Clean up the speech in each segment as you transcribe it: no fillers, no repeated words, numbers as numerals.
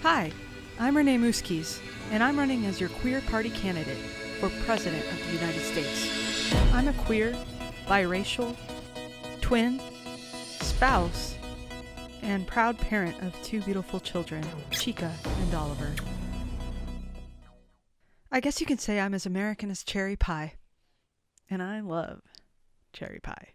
Hi, I'm Renee Muskies, and I'm running as your queer party candidate for President of the United States. I'm a queer, biracial, twin, spouse, and proud parent of two beautiful children, Chica and Oliver. I guess you can say I'm as American as cherry pie, and I love cherry pie.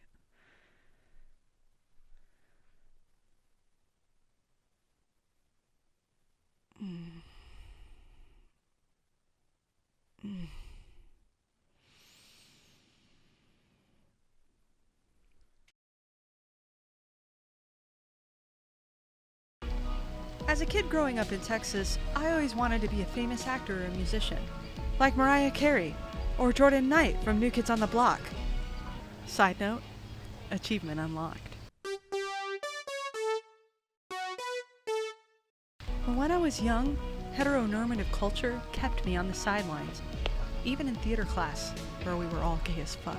As a kid growing up in Texas, I always wanted to be a famous actor or a musician, like Mariah Carey or Jordan Knight from New Kids on the Block. Side note, achievement unlocked. But when I was young, heteronormative culture kept me on the sidelines, even in theater class, where we were all gay as fuck.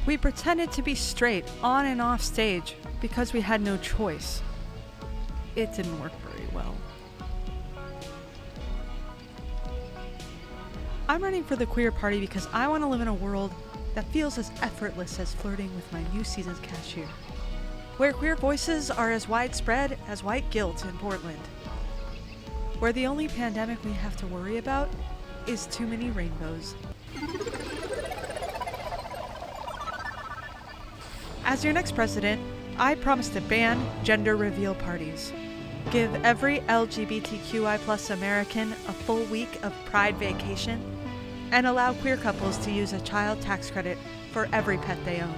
We pretended to be straight on and off stage because we had no choice. It didn't work very well. I'm running for the queer party because I want to live in a world that feels as effortless as flirting with my new season's cashier, where queer voices are as widespread as white guilt in Portland, where the only pandemic we have to worry about is too many rainbows. As your next president, I promise to ban gender reveal parties, give every LGBTQI+ American a full week of Pride vacation, and allow queer couples to use a child tax credit for every pet they own.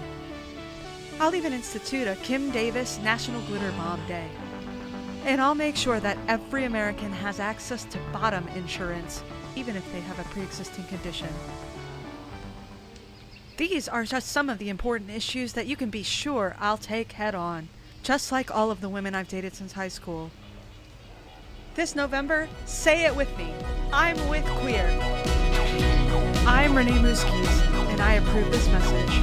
I'll even institute a Kim Davis National Glitter Bomb Day. And I'll make sure that every American has access to bottom insurance, even if they have a pre-existing condition. These are just some of the important issues that you can be sure I'll take head on, just like all of the women I've dated since high school. This November, say it with me. I'm with queer. I'm Renee Muskies, and I approve this message.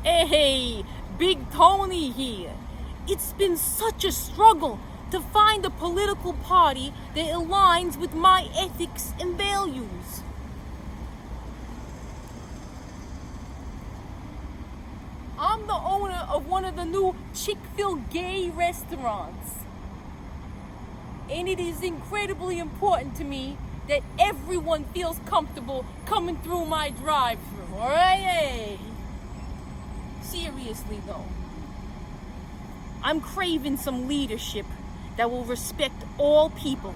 Hey, Big Tony here. It's been such a struggle to find a political party that aligns with my ethics and values. I'm the owner of one of the new Chick-fil gay restaurants. And it is incredibly important to me that everyone feels comfortable coming through my drive-thru, alright? Hey. Seriously though, I'm craving some leadership that will respect all people,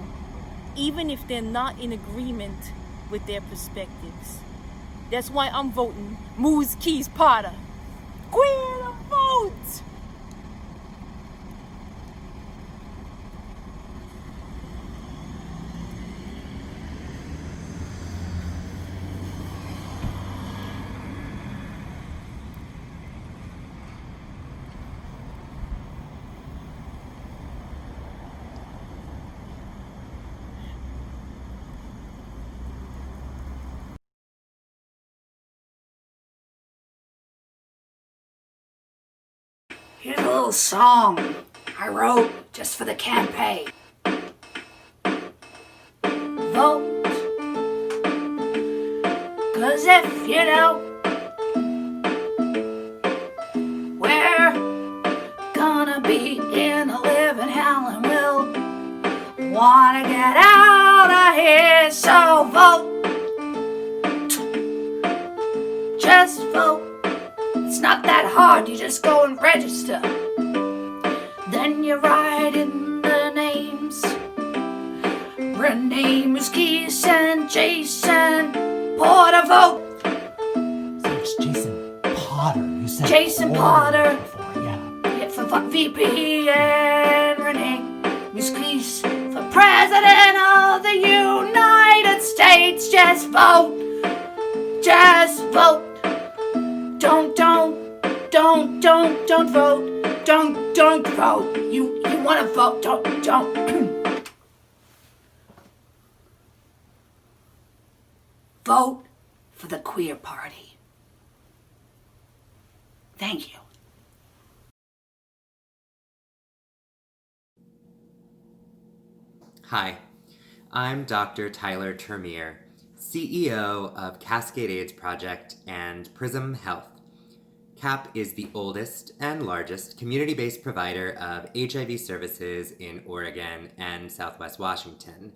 even if they're not in agreement with their perspectives. That's why I'm voting Moose Keys Potter. Queer the vote! Here's a little song I wrote just for the campaign. Vote, 'cause if you don't, we're gonna be in a living hell and we'll wanna get out of here. So vote, just vote. It's not that hard, you just go and register. Then you write in the names Renee Muskies and Jason Porter. Vote. So it's Jason Potter. You said Jason Potter. Before, yeah. Yeah, for VP and Renee Muskies for President of the United States. Just vote. Just vote. Don't vote. Don't vote. You want to vote. Don't. Vote for the queer party. Thank you. Hi, I'm Dr. Tyler Termier, CEO of Cascade AIDS Project and Prism Health. CAP is the oldest and largest community-based provider of HIV services in Oregon and Southwest Washington,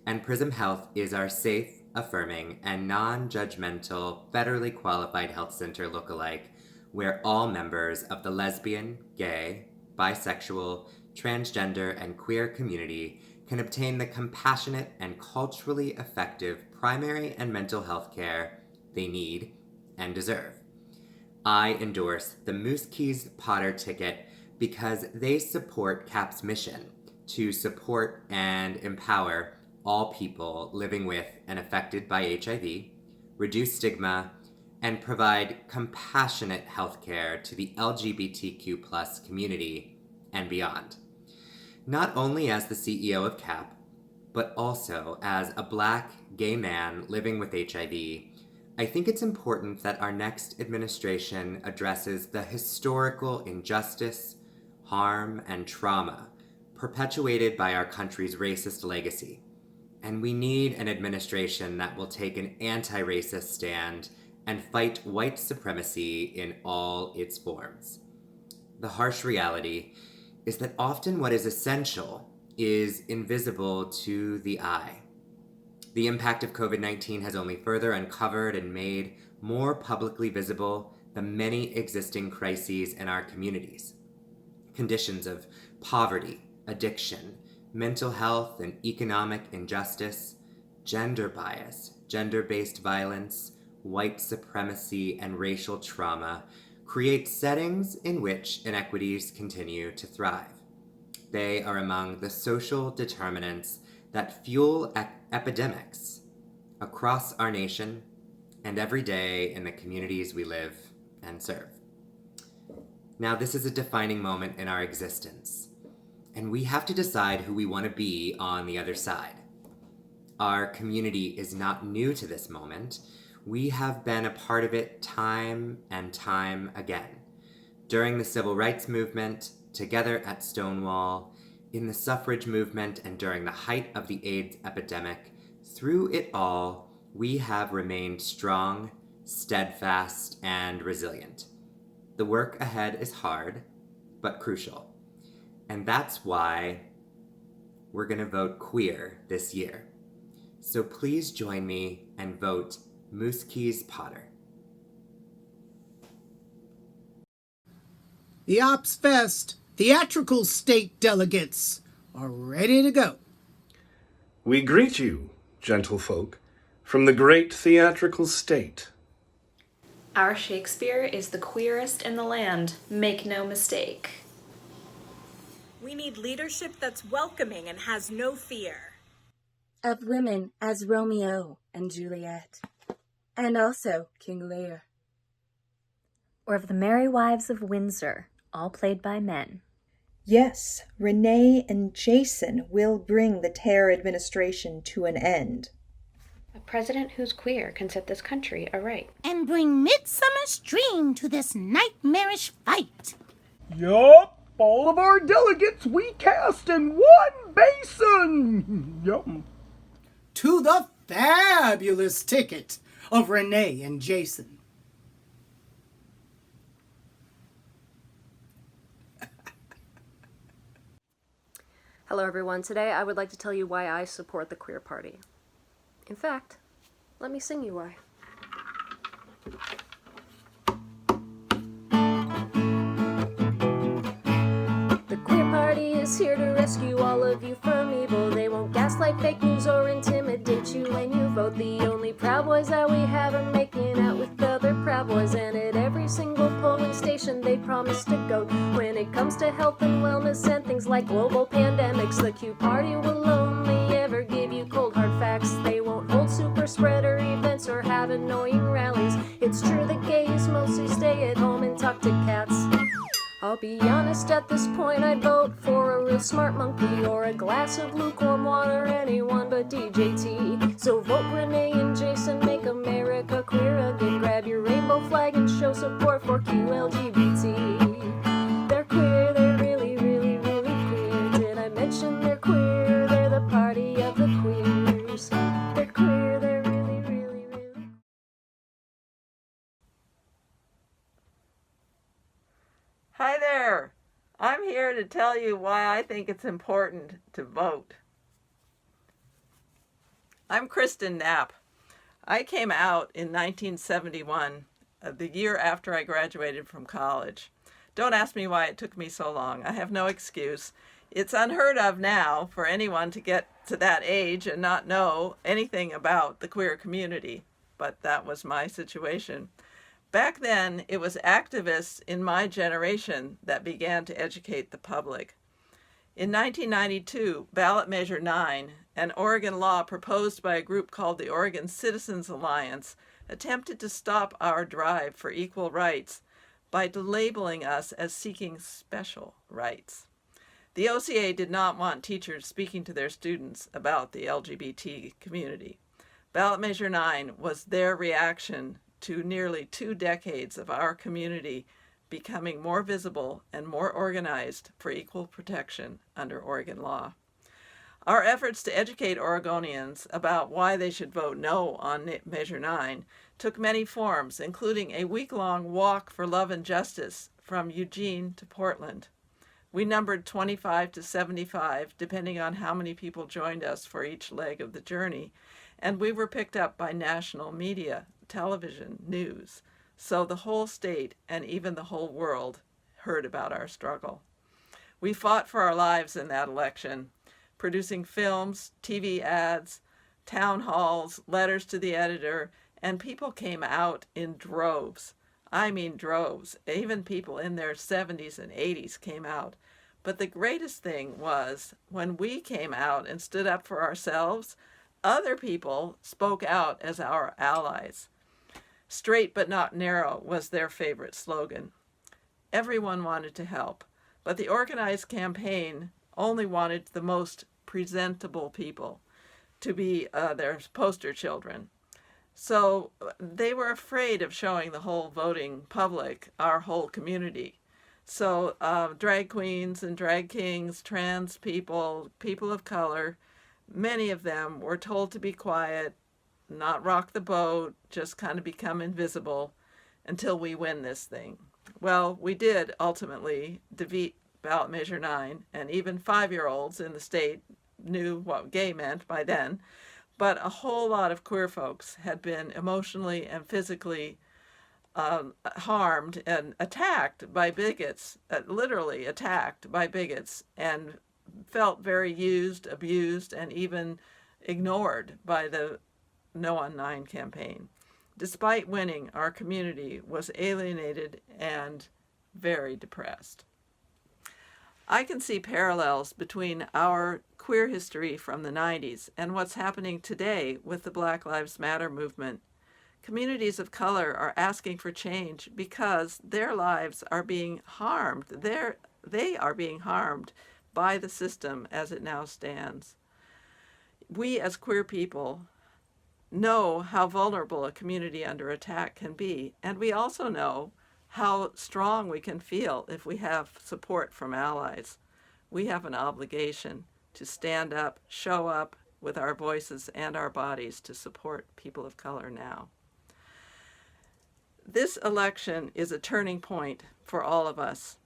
and Prism Health is our safe, affirming, and non-judgmental, federally qualified health center lookalike where all members of the lesbian, gay, bisexual, transgender, and queer community can obtain the compassionate and culturally effective primary and mental health care they need and deserve. I endorse the Moose Keys Potter ticket because they support CAP's mission to support and empower all people living with and affected by HIV, reduce stigma, and provide compassionate healthcare to the LGBTQ+ community and beyond. Not only as the CEO of CAP, but also as a Black gay man living with HIV, I think it's important that our next administration addresses the historical injustice, harm, and trauma perpetuated by our country's racist legacy. And we need an administration that will take an anti-racist stand and fight white supremacy in all its forms. The harsh reality is that often what is essential is invisible to the eye. The impact of COVID-19 has only further uncovered and made more publicly visible the many existing crises in our communities. Conditions of poverty, addiction, mental health and economic injustice, gender bias, gender-based violence, white supremacy, and racial trauma create settings in which inequities continue to thrive. They are among the social determinants that fuel epidemics across our nation and every day in the communities we live and serve. Now, this is a defining moment in our existence, and we have to decide who we want to be on the other side. Our community is not new to this moment. We have been a part of it time and time again. During the Civil Rights Movement, together at Stonewall, in the suffrage movement, and during the height of the AIDS epidemic, through it all, we have remained strong, steadfast, and resilient. The work ahead is hard, but crucial. And that's why we're going to vote queer this year. So please join me and vote Moose Keys Potter. The Ops Fest theatrical state delegates are ready to go. We greet you, gentlefolk, from the great theatrical state. Our Shakespeare is the queerest in the land, make no mistake. We need leadership that's welcoming and has no fear. Of women as Romeo and Juliet, and also King Lear. Or of the merry wives of Windsor, all played by men. Yes, Renee and Jason will bring the terror administration to an end. A president who's queer can set this country aright. And bring Midsummer's Dream to this nightmarish fight. Yup, all of our delegates we cast in one basin. Yum. To the fabulous ticket of Renee and Jason. Hello everyone, today I would like to tell you why I support the queer party. In fact, let me sing you why. The queer party is here to rescue all of you from evil. They won't gaslight, fake news, or intimidate you when you vote. The only Proud Boys that we have are making out with other Proud Boys, and at every single polling station they promise to go. When it comes to health and wellness and things like global pandemics, the Q party will only ever give you cold hard facts. They won't hold super spreader events or have annoying rallies. It's true that gays mostly stay at home and talk to cats. I'll be honest, at this point I'd vote for a real smart monkey or a glass of lukewarm water, anyone but DJT. So vote Renee and Jason, make America queer again. Grab your rainbow flag and show support for QLGBT. They're queer, they're really, really, really queer. Did I mention they're queer? They're the party of the queers. They're queer, they're really, really, really. Hi there! I'm here to tell you why I think it's important to vote. I'm Kristen Knapp. I came out in 1971, the year after I graduated from college. Don't ask me why it took me so long. I have no excuse. It's unheard of now for anyone to get to that age and not know anything about the queer community, but that was my situation. Back then, it was activists in my generation that began to educate the public. In 1992, Ballot Measure 9, an Oregon law proposed by a group called the Oregon Citizens Alliance, attempted to stop our drive for equal rights by labeling us as seeking special rights. The OCA did not want teachers speaking to their students about the LGBT community. Ballot Measure 9 was their reaction to nearly 2 decades of our community becoming more visible and more organized for equal protection under Oregon law. Our efforts to educate Oregonians about why they should vote no on Measure 9 took many forms, including a week-long walk for love and justice from Eugene to Portland. We numbered 25 to 75, depending on how many people joined us for each leg of the journey, and we were picked up by national media, television, news, so the whole state and even the whole world heard about our struggle. We fought for our lives in that election, producing films, TV ads, town halls, letters to the editor, and people came out in droves. I mean droves. Even people in their 70s and 80s came out. But the greatest thing was when we came out and stood up for ourselves, other people spoke out as our allies. Straight but not narrow was their favorite slogan. Everyone wanted to help, but the organized campaign only wanted the most presentable people to be their poster children. So they were afraid of showing the whole voting public, our whole community. So drag queens and drag kings, trans people, people of color, many of them were told to be quiet, not rock the boat, just kind of become invisible until we win this thing. Well, we did ultimately defeat Ballot Measure 9, and even 5-year-olds in the state knew what gay meant by then, but a whole lot of queer folks had been emotionally and physically harmed and attacked by bigots, literally attacked by bigots, and felt very used, abused, and even ignored by the No on 9 campaign. Despite winning, our community was alienated and very depressed. I can see parallels between our queer history from the 90s and what's happening today with the Black Lives Matter movement. Communities of color are asking for change because their lives are being harmed. They are being harmed by the system as it now stands. We as queer people know how vulnerable a community under attack can be, and we also know how strong we can feel if we have support from allies. We have an obligation to stand up, show up with our voices and our bodies to support people of color now. This election is a turning point for all of us.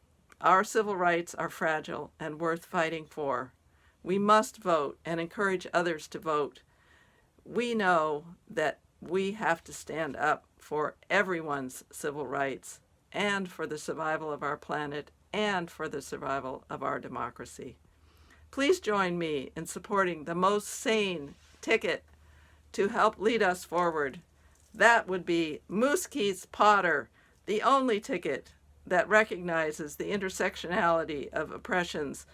Our civil rights are fragile and worth fighting for. We must vote and encourage others to vote. We know that we have to stand up for everyone's civil rights and for the survival of our planet and for the survival of our democracy. Please join me in supporting the most sane ticket to help lead us forward. That would be Moose Keith's Potter, the only ticket that recognizes the intersectionality of oppressions,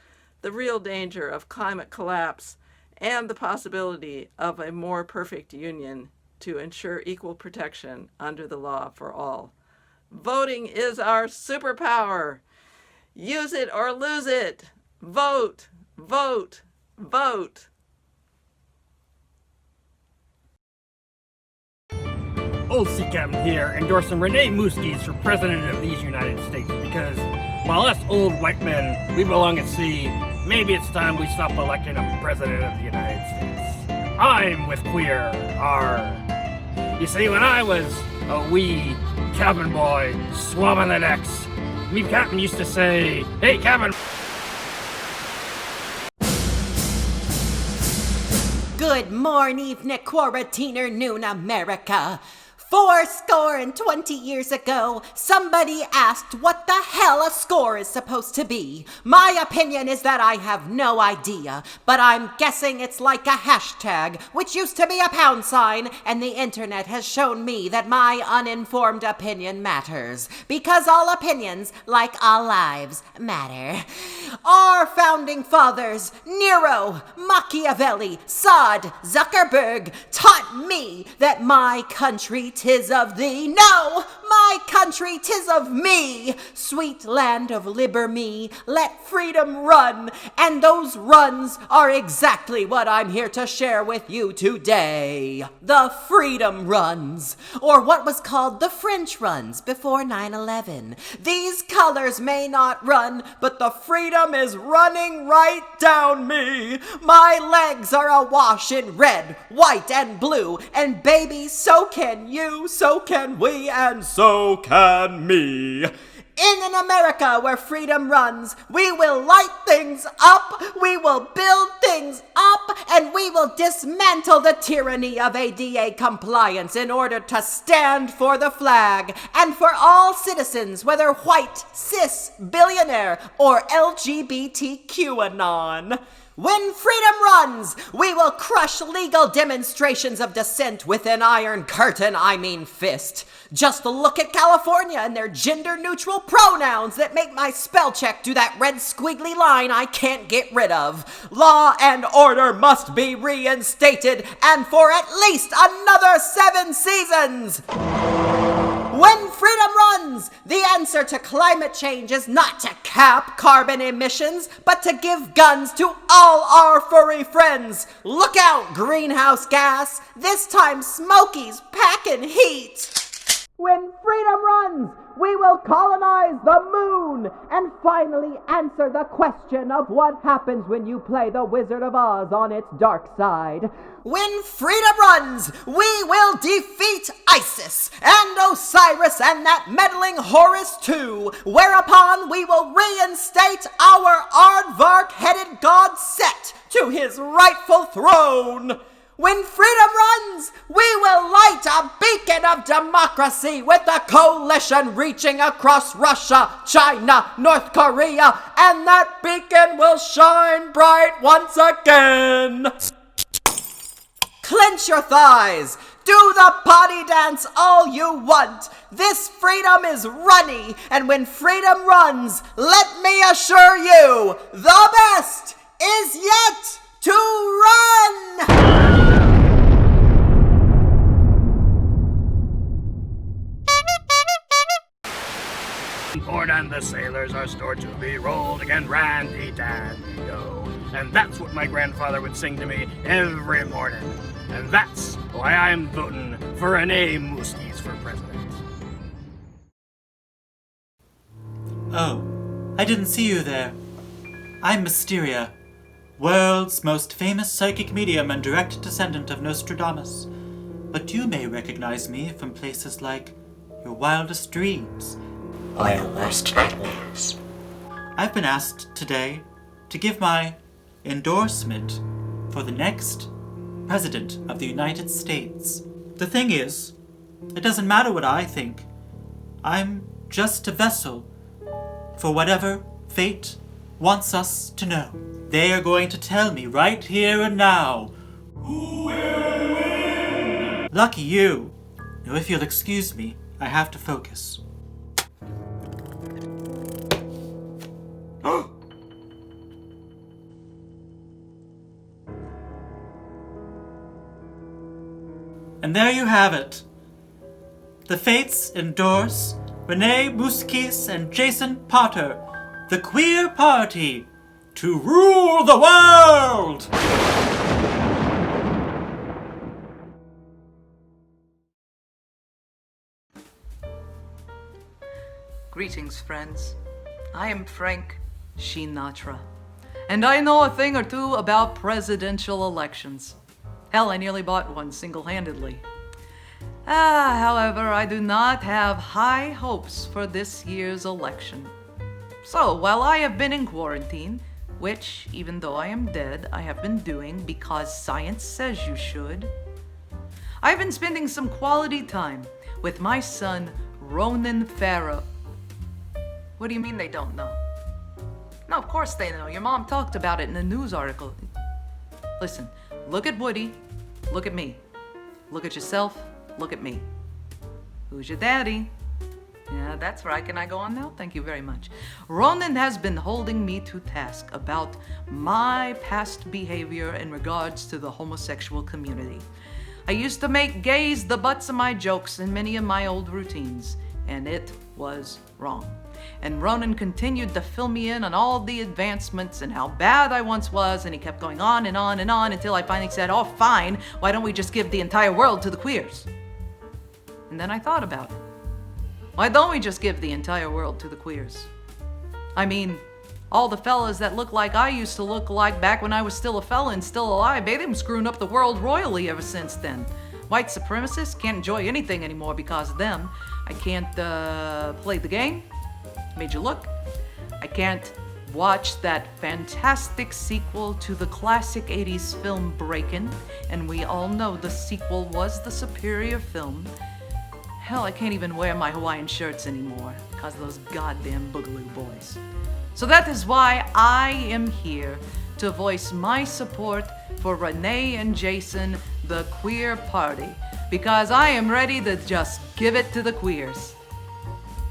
the real danger of climate collapse, and the possibility of a more perfect union to ensure equal protection under the law for all. Voting is our superpower. Use it or lose it. Vote, vote, vote. Old Sea Captain here, endorsing Renee Mooskies for President of these United States because while us old white men, we belong at sea, maybe it's time we stop electing a President of the United States. I'm with queer, You see, when I was a wee cabin boy swabbing the decks, me captain used to say, "Hey, cabin..." Good morn, evening, quarantiner, noon, America. 20 years ago, somebody asked what the hell a score is supposed to be. My opinion is that I have no idea, but I'm guessing it's like a hashtag, which used to be a pound sign, and the internet has shown me that my uninformed opinion matters, because all opinions, like all lives, matter. Our founding fathers, Nero, Machiavelli, Sod, Zuckerberg, taught me that my country 'tis of thee. No, my country 'tis of me. Sweet land of liberty, let freedom run. And those runs are exactly what I'm here to share with you today. The freedom runs, or what was called the French runs before 9/11. These colors may not run, but the freedom is running right down me. My legs are awash in red, white, and blue, and baby, so can you, so can we, and so can me. In an America where freedom runs, we will light things up, we will build things up, and we will dismantle the tyranny of ADA compliance in order to stand for the flag and for all citizens, whether white, cis, billionaire, or LGBTQAnon. When freedom runs, we will crush legal demonstrations of dissent with an iron curtain, I mean fist. Just look at California and their gender-neutral pronouns that make my spell check do that red squiggly line I can't get rid of. Law and order must be reinstated, and for at least another 7 seasons. When freedom runs, the answer to climate change is not to cap carbon emissions, but to give guns to all our furry friends. Look out, greenhouse gas. This time Smokey's packing heat. When freedom runs, we will colonize the moon and finally answer the question of what happens when you play the Wizard of Oz on its dark side. When freedom runs, we will defeat ISIS and Osiris and that meddling Horus too, whereupon we will reinstate our aardvark-headed god Set to his rightful throne. When freedom runs, we will light a beacon of democracy with a coalition reaching across Russia, China, North Korea, and that beacon will shine bright once again. Clench your thighs. Do the potty dance all you want. This freedom is runny, and when freedom runs, let me assure you, the best is yet to run! Port and the sailors are stored to be rolled again, randy-dandy-do. And that's what my grandfather would sing to me every morning. And that's why I'm voting for Renee Mooskies for president. Oh, I didn't see you there. I'm Mysteria, world's most famous psychic medium and direct descendant of Nostradamus. But you may recognize me from places like your wildest dreams. Or your worst nightmares. I've been asked today to give my endorsement for the next President of the United States. The thing is, it doesn't matter what I think. I'm just a vessel for whatever fate wants us to know. They are going to tell me right here and now who will win. Lucky you. Now, if you'll excuse me, I have to focus. And there you have it. The fates endorse Renee Mooskies and Jason Potter the queer party to rule the world! Greetings, friends. I am Frank Sinatra, and I know a thing or two about presidential elections. Hell, I nearly bought one single-handedly. However, I do not have high hopes for this year's election. So, while I have been in quarantine, which, even though I am dead, I have been doing because science says you should, I've been spending some quality time with my son, Ronan Farrow. What do you mean they don't know? No, of course they know. Your mom talked about it in a news article. Listen, look at Woody, look at me. Look at yourself, look at me. Who's your daddy? Yeah, that's right. Can I go on now? Thank you very much. Ronan has been holding me to task about my past behavior in regards to the homosexual community. I used to make gays the butts of my jokes in many of my old routines, and it was wrong. And Ronan continued to fill me in on all the advancements and how bad I once was, and he kept going on and on and on until I finally said, oh, fine, why don't we just give the entire world to the queers? And then I thought about it. Why don't we just give the entire world to the queers? I mean, all the fellas that look like I used to look like back when I was still a fella and still alive, they've been screwing up the world royally ever since then. White supremacists can't enjoy anything anymore because of them. I can't play the game. Made you look. I can't watch that fantastic sequel to the classic 80s film Breakin', and we all know the sequel was the superior film. Hell, I can't even wear my Hawaiian shirts anymore because of those goddamn Boogaloo boys. So that is why I am here to voice my support for Renee and Jason, the queer party, because I am ready to just give it to the queers.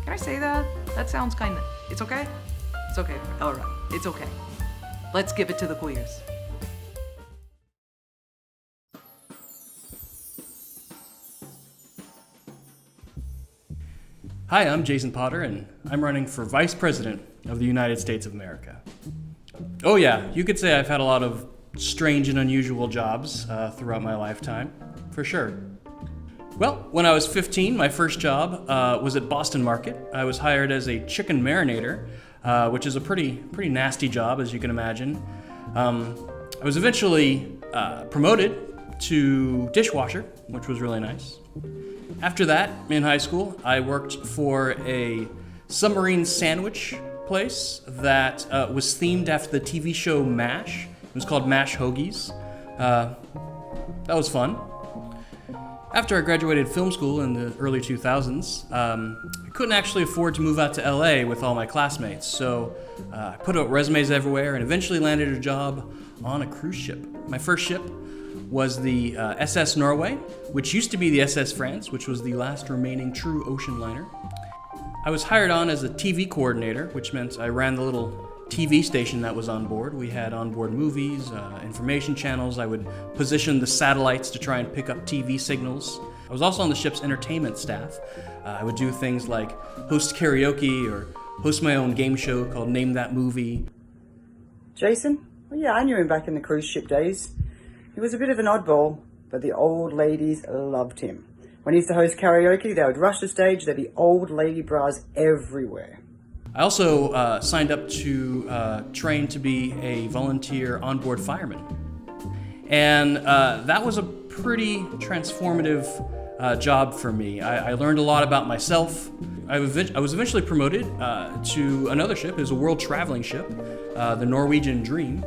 Can I say that? That sounds kind of... It's okay? It's okay. All right. It's okay. Let's give it to the queers. Hi, I'm Jason Potter, and I'm running for Vice President of the United States of America. Oh yeah, you could say I've had a lot of strange and unusual jobs throughout my lifetime, for sure. Well, when I was 15, my first job was at Boston Market. I was hired as a chicken marinator, which is a pretty nasty job, as you can imagine. I was eventually promoted to dishwasher, which was really nice. After that, in high school, I worked for a submarine sandwich place that was themed after the TV show MASH. It was called MASH Hoagies. That was fun. After I graduated film school in the early 2000s, I couldn't actually afford to move out to LA with all my classmates, so I put out resumes everywhere and eventually landed a job on a cruise ship. My first ship was the SS Norway, which used to be the SS France, which was the last remaining true ocean liner. I was hired on as a TV coordinator, which meant I ran the little TV station that was on board. We had onboard movies, information channels. I would position the satellites to try and pick up TV signals. I was also on the ship's entertainment staff. I would do things like host karaoke or host my own game show called Name That Movie. Jason? Well, yeah, I knew him back in the cruise ship days. He was a bit of an oddball, but the old ladies loved him. When he used to host karaoke, they would rush the stage. There'd be old lady bras everywhere. I also signed up to train to be a volunteer onboard fireman. And that was a pretty transformative job for me. I learned a lot about myself. I was eventually promoted to another ship. It was a world traveling ship, the Norwegian Dream.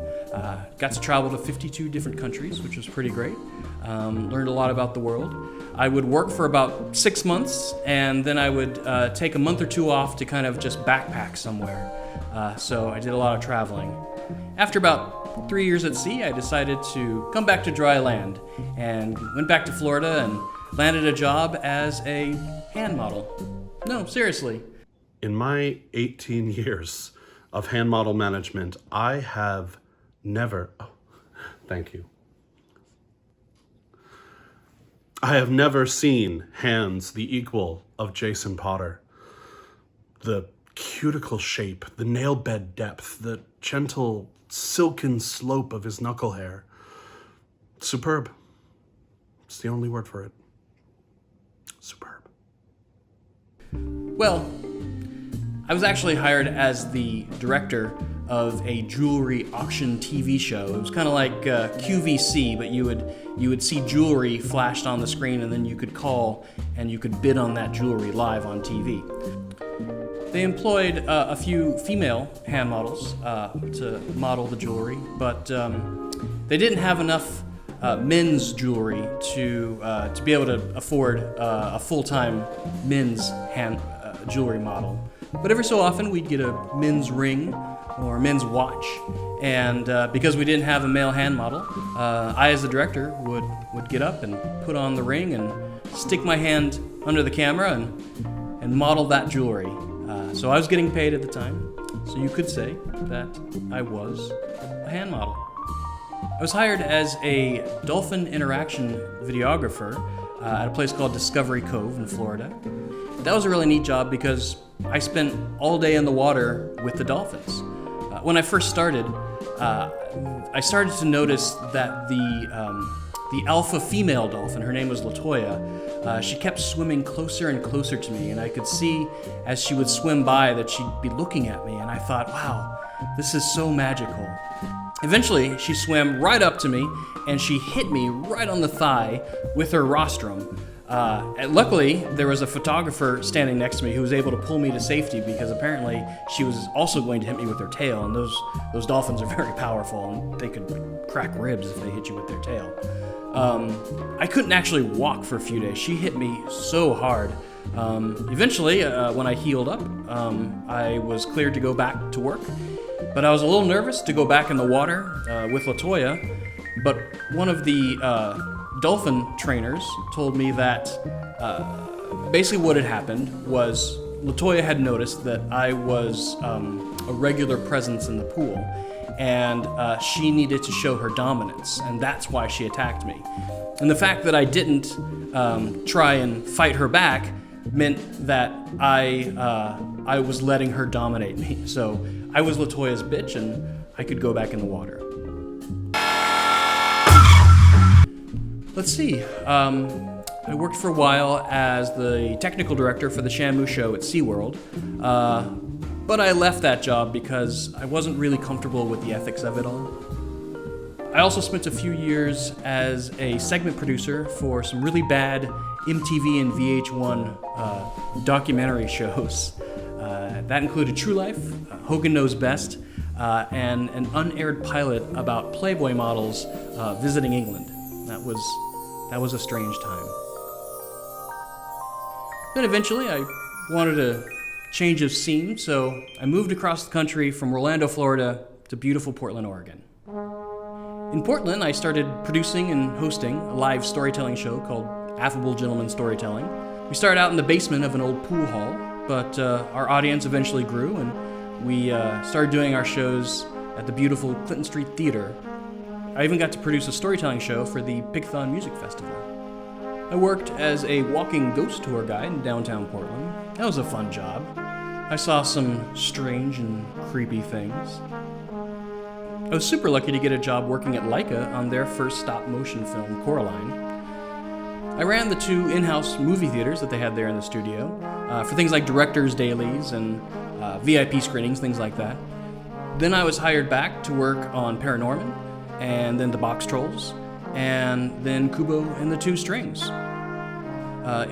Got to travel to 52 different countries, which was pretty great. Learned a lot about the world. I would work for about 6 months, and then I would take a month or two off to kind of just backpack somewhere. So I did a lot of traveling. After about 3 years at sea, I decided to come back to dry land and went back to Florida and landed a job as a hand model. No, seriously. In my 18 years of hand model management, I have never... Oh, thank you. I have never seen hands the equal of Jason Potter. The cuticle shape, the nail bed depth, the gentle silken slope of his knuckle hair. Superb. It's the only word for it. Superb. Well, I was actually hired as the director of a jewelry auction TV show. It was kind of like QVC, but you would see jewelry flashed on the screen, and then you could call and you could bid on that jewelry live on TV. They employed a few female hand models to model the jewelry, but they didn't have enough men's jewelry to be able to afford a full-time men's hand jewelry model. But every so often we'd get a men's ring or a men's watch, and because we didn't have a male hand model, I as the director would get up and put on the ring and stick my hand under the camera and model that jewelry. So I was getting paid at the time, so you could say that I was a hand model. I was hired as a dolphin interaction videographer at a place called Discovery Cove in Florida. That was a really neat job because I spent all day in the water with the dolphins. When I first started, I started to notice that the alpha female dolphin, her name was LaToya, she kept swimming closer and closer to me, and I could see as she would swim by that she'd be looking at me, and I thought, wow, this is so magical. Eventually, she swam right up to me, and she hit me right on the thigh with her rostrum. And luckily, there was a photographer standing next to me who was able to pull me to safety because apparently she was also going to hit me with her tail, and those dolphins are very powerful, and they could crack ribs if they hit you with their tail. I couldn't actually walk for a few days. She hit me so hard. Eventually, when I healed up, I was cleared to go back to work, but I was a little nervous to go back in the water with LaToya, but one of the dolphin trainers told me that basically what had happened was LaToya had noticed that I was a regular presence in the pool, and she needed to show her dominance, and that's why she attacked me. And the fact that I didn't try and fight her back meant that I was letting her dominate me. So I was LaToya's bitch, and I could go back in the water. Let's see. I worked for a while as the technical director for the Shamu show at SeaWorld, but I left that job because I wasn't really comfortable with the ethics of it all. I also spent a few years as a segment producer for some really bad MTV and VH1 documentary shows. That included True Life, Hogan Knows Best, and an unaired pilot about Playboy models visiting England. That was a strange time. Then eventually I wanted a change of scene, so I moved across the country from Orlando, Florida to beautiful Portland, Oregon. In Portland, I started producing and hosting a live storytelling show called Affable Gentleman Storytelling. We started out in the basement of an old pool hall, but our audience eventually grew, and we started doing our shows at the beautiful Clinton Street Theater. I even got to produce a storytelling show for the Picthon Music Festival. I worked as a walking ghost tour guide in downtown Portland. That was a fun job. I saw some strange and creepy things. I was super lucky to get a job working at Leica on their first stop-motion film, Coraline. I ran the 2 in-house movie theaters that they had there in the studio for things like directors' dailies and VIP screenings, things like that. Then I was hired back to work on Paranorman, and then the Box Trolls, and then Kubo and the 2 Strings.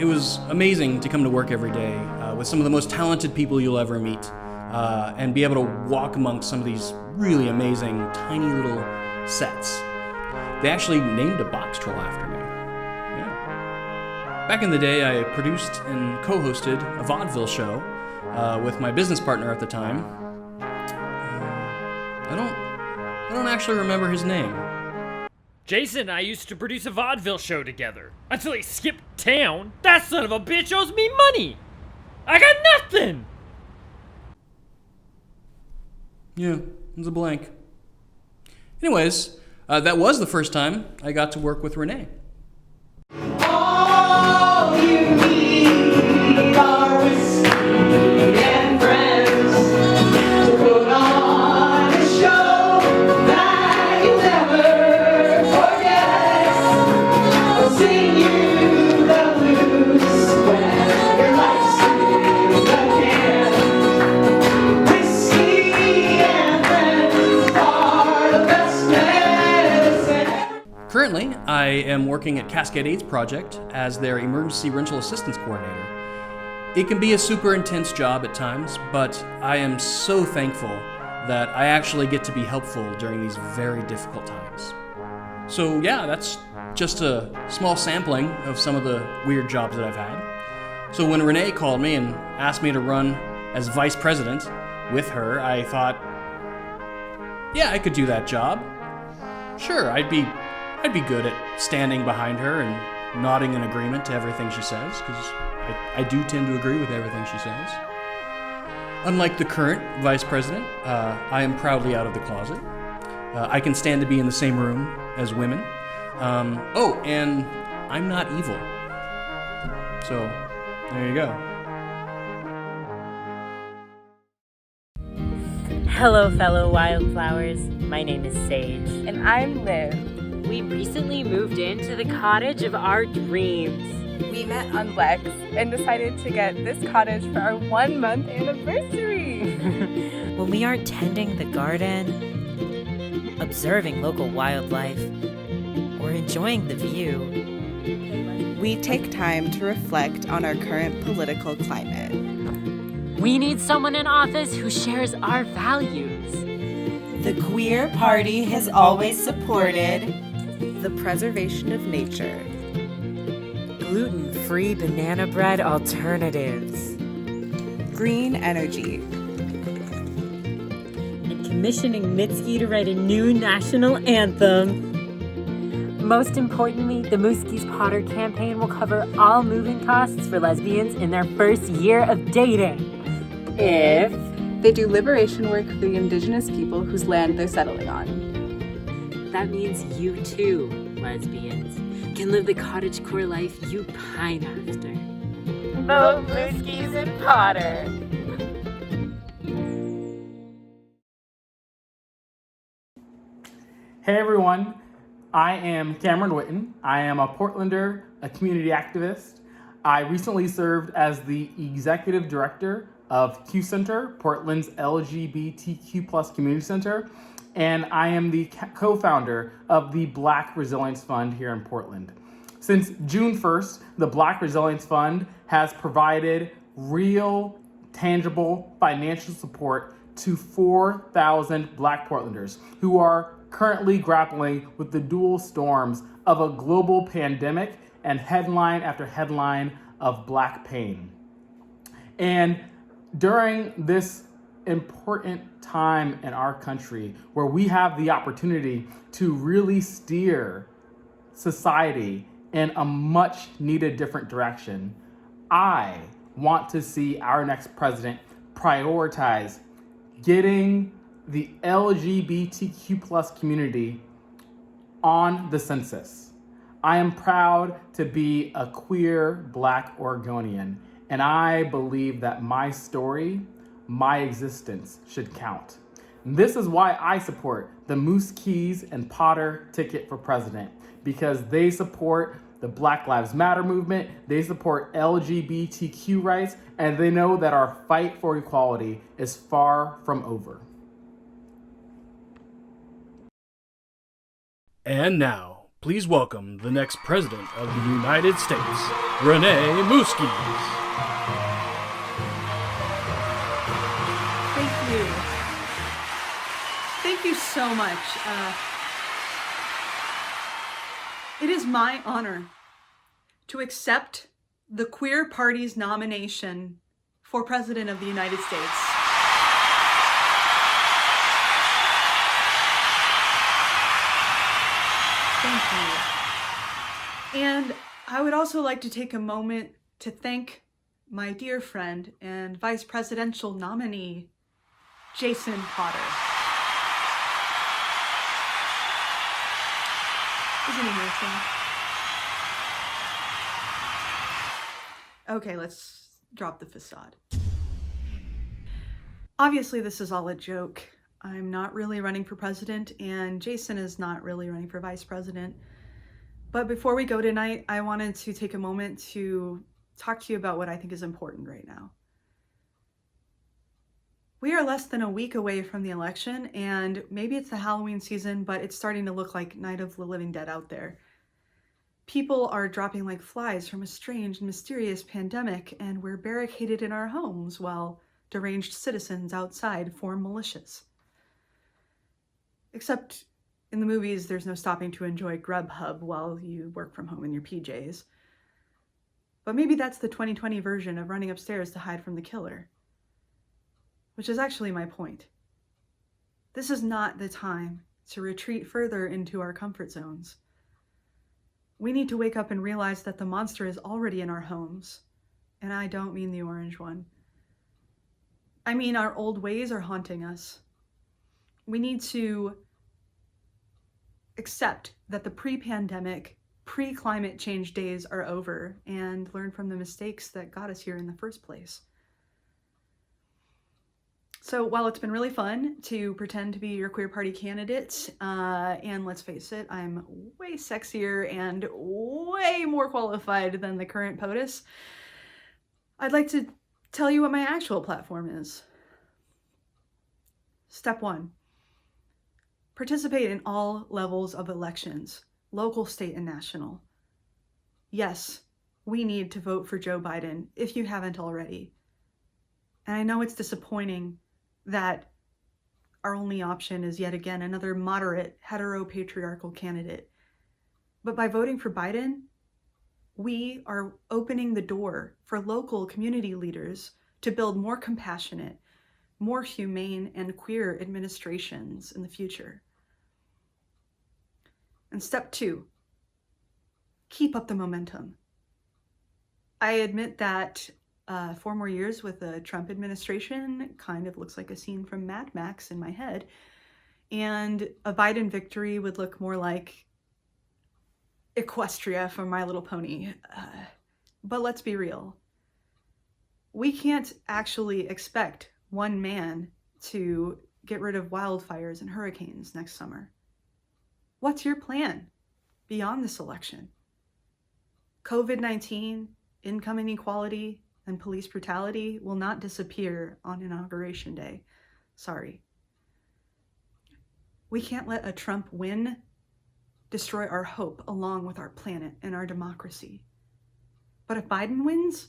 It was amazing to come to work every day with some of the most talented people you'll ever meet, and be able to walk amongst some of these really amazing, tiny little sets. They actually named a box troll after me. Yeah. Back in the day, I produced and co-hosted a vaudeville show with my business partner at the time. I don't actually remember his name. Jason and I used to produce a vaudeville show together until he skipped town. That son of a bitch owes me money. I got nothing. Yeah, it's a blank. Anyways, that was the first time I got to work with Renee. All you need are whiskey and friends. am working at Cascade AIDS Project as their emergency rental assistance coordinator. It can be a super intense job at times, but I am so thankful that I actually get to be helpful during these very difficult times. So yeah, that's just a small sampling of some of the weird jobs that I've had. So when Renee called me and asked me to run as vice president with her, I thought, yeah, I could do that job. Sure, I'd be good at standing behind her and nodding in agreement to everything she says, because I do tend to agree with everything she says. Unlike the current vice president, I am proudly out of the closet. I can stand to be in the same room as women. And I'm not evil. So, there you go. Hello, fellow wildflowers. My name is Sage. And I'm Liv. We recently moved into the cottage of our dreams. We met on Lex and decided to get this cottage for our 1-month anniversary. When we aren't tending the garden, observing local wildlife, or enjoying the view, we take time to reflect on our current political climate. We need someone in office who shares our values. The Queer Party has always supported the preservation of nature, gluten-free banana bread alternatives, green energy, and commissioning Mitski to write a new national anthem. Most importantly, the Mooskies Potter campaign will cover all moving costs for lesbians in their first year of dating. If they do liberation work for the indigenous people whose land they're settling on. That means you too, lesbians, can live the cottagecore life you pine after. Vote Mooskies and Potter. Hey everyone, I am Cameron Witten. I am a Portlander, a community activist. I recently served as the executive director of Q Center, Portland's LGBTQ+ community center, and I am the co-founder of the Black Resilience Fund here in Portland. Since June 1st, the Black Resilience Fund has provided real, tangible financial support to 4,000 Black Portlanders who are currently grappling with the dual storms of a global pandemic and headline after headline of Black pain. And during this important time in our country where we have the opportunity to really steer society in a much needed different direction, I want to see our next president prioritize getting the LGBTQ+ community on the census. I am proud to be a queer Black Oregonian, and I believe that my story, my existence should count. This is why I support the Mooskies and Potter ticket for president, because they support the Black Lives Matter movement, they support LGBTQ rights, and they know that our fight for equality is far from over. And now, please welcome the next president of the United States, Renee Mooskies. Thank you. Thank you so much. It is my honor to accept the Queer Party's nomination for President of the United States. Thank you. And I would also like to take a moment to thank my dear friend and vice presidential nominee, Jason Potter. Isn't he handsome? Okay, let's drop the facade. Obviously, this is all a joke. I'm not really running for president, and Jason is not really running for vice president. But before we go tonight, I wanted to take a moment to talk to you about what I think is important right now. We are less than a week away from the election, and maybe it's the Halloween season, but it's starting to look like Night of the Living Dead out there. People are dropping like flies from a strange and mysterious pandemic, and we're barricaded in our homes while deranged citizens outside form militias. Except in the movies, there's no stopping to enjoy Grubhub while you work from home in your PJs. But maybe that's the 2020 version of running upstairs to hide from the killer. Which is actually my point. This is not the time to retreat further into our comfort zones. We need to wake up and realize that the monster is already in our homes. And I don't mean the orange one. I mean our old ways are haunting us. We need to accept that the pre-pandemic, pre-climate change days are over and learn from the mistakes that got us here in the first place. So while it's been really fun to pretend to be your queer party candidate, and let's face it, I'm way sexier and way more qualified than the current POTUS, I'd like to tell you what my actual platform is. Step 1. Participate in all levels of elections, local, state, and national. Yes, we need to vote for Joe Biden if you haven't already. And I know it's disappointing that our only option is yet again another moderate, hetero-patriarchal candidate. But by voting for Biden, we are opening the door for local community leaders to build more compassionate, more humane, and queer administrations in the future. And step 2, keep up the momentum. I admit that 4 more years with the Trump administration kind of looks like a scene from Mad Max in my head. And a Biden victory would look more like Equestria from My Little Pony. But let's be real. We can't actually expect one man to get rid of wildfires and hurricanes next summer. What's your plan beyond this election? COVID-19, income inequality, and police brutality will not disappear on Inauguration Day. Sorry. We can't let a Trump win destroy our hope along with our planet and our democracy. But if Biden wins,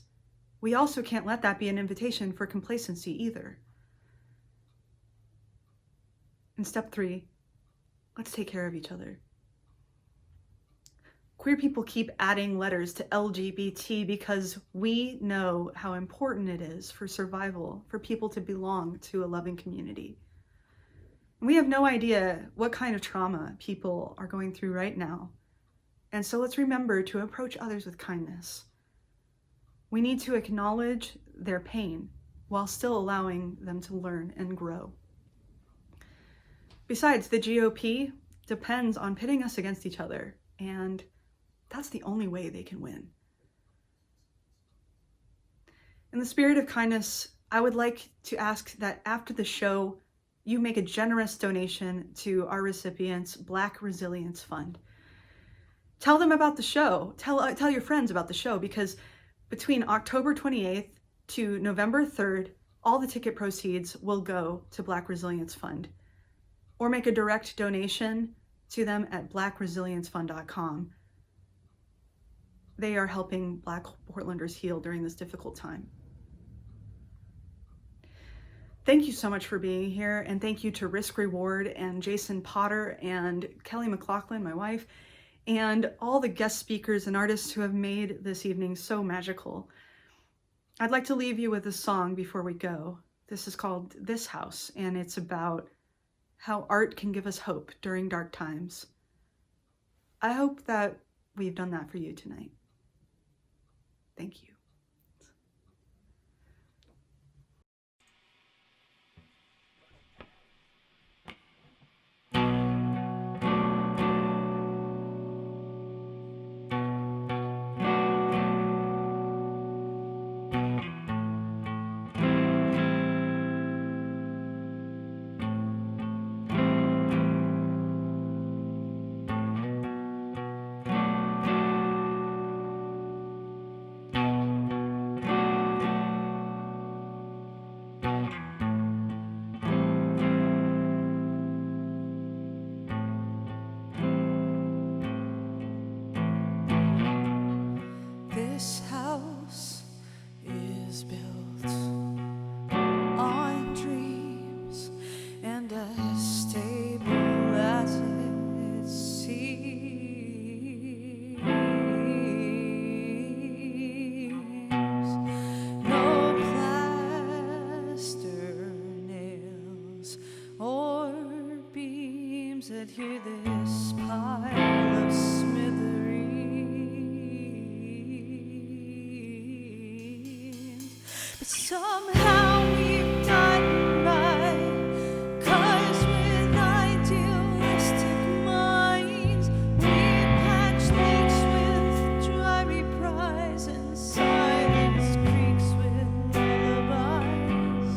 we also can't let that be an invitation for complacency either. And step 3, let's take care of each other. Queer people keep adding letters to LGBT because we know how important it is for survival, for people to belong to a loving community. We have no idea what kind of trauma people are going through right now. And so let's remember to approach others with kindness. We need to acknowledge their pain while still allowing them to learn and grow. Besides, the GOP depends on pitting us against each other, and that's the only way they can win. In the spirit of kindness, I would like to ask that after the show, you make a generous donation to our recipients' Black Resilience Fund. Tell them about the show. Tell your friends about the show, because between October 28th to November 3rd, all the ticket proceeds will go to Black Resilience Fund. Or make a direct donation to them at blackresiliencefund.com. They are helping Black Portlanders heal during this difficult time. Thank you so much for being here, and thank you to Risk Reward and Jason Potter and Kelly McLaughlin, my wife, and all the guest speakers and artists who have made this evening so magical. I'd like to leave you with a song before we go. This is called This House, and it's about how art can give us hope during dark times. I hope that we've done that for you tonight. Thank you. but hear this pile of smithereens. But somehow we've gotten by, 'cause with idealistic minds we patch leaks with dry reprise and silence creaks with lullabies.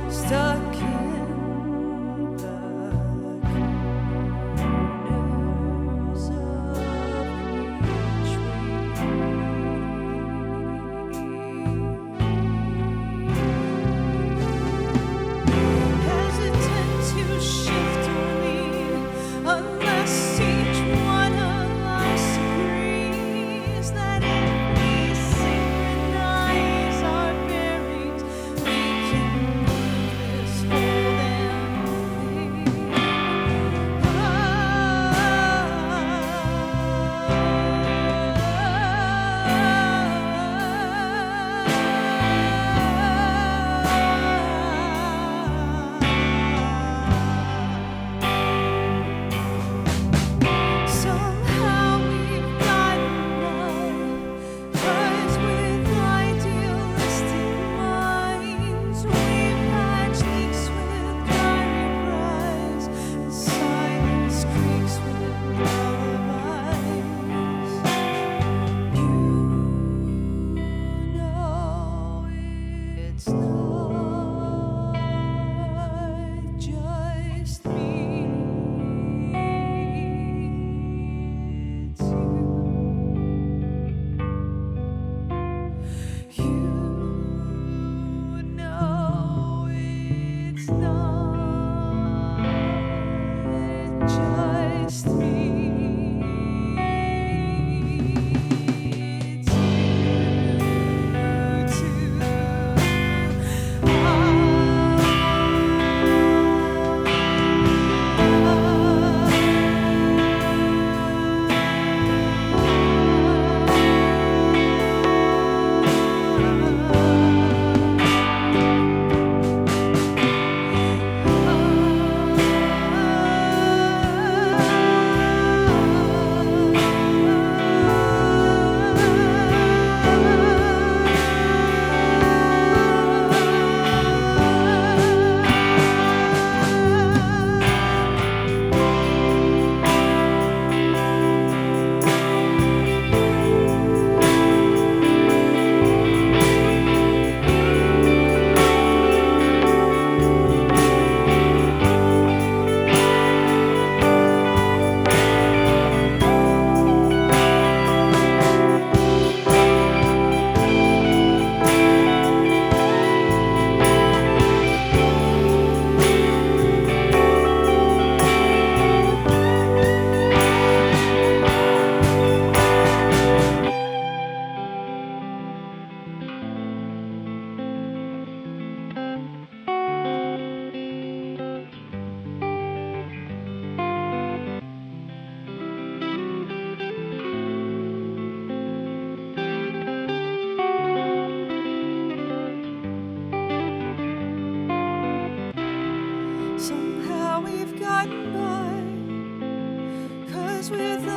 Stuck in the corners of each hesitant to shift or lead unless each one of us agrees that if we synchronize our bearings, we can move this whole damn Somehow we've gotten by, 'cause with idealistic minds we patch leaks with dry reprise and silence creaks with lullabies. You know it's not just me. You know it's not just me. It's you Somehow we've gotten by, 'cause with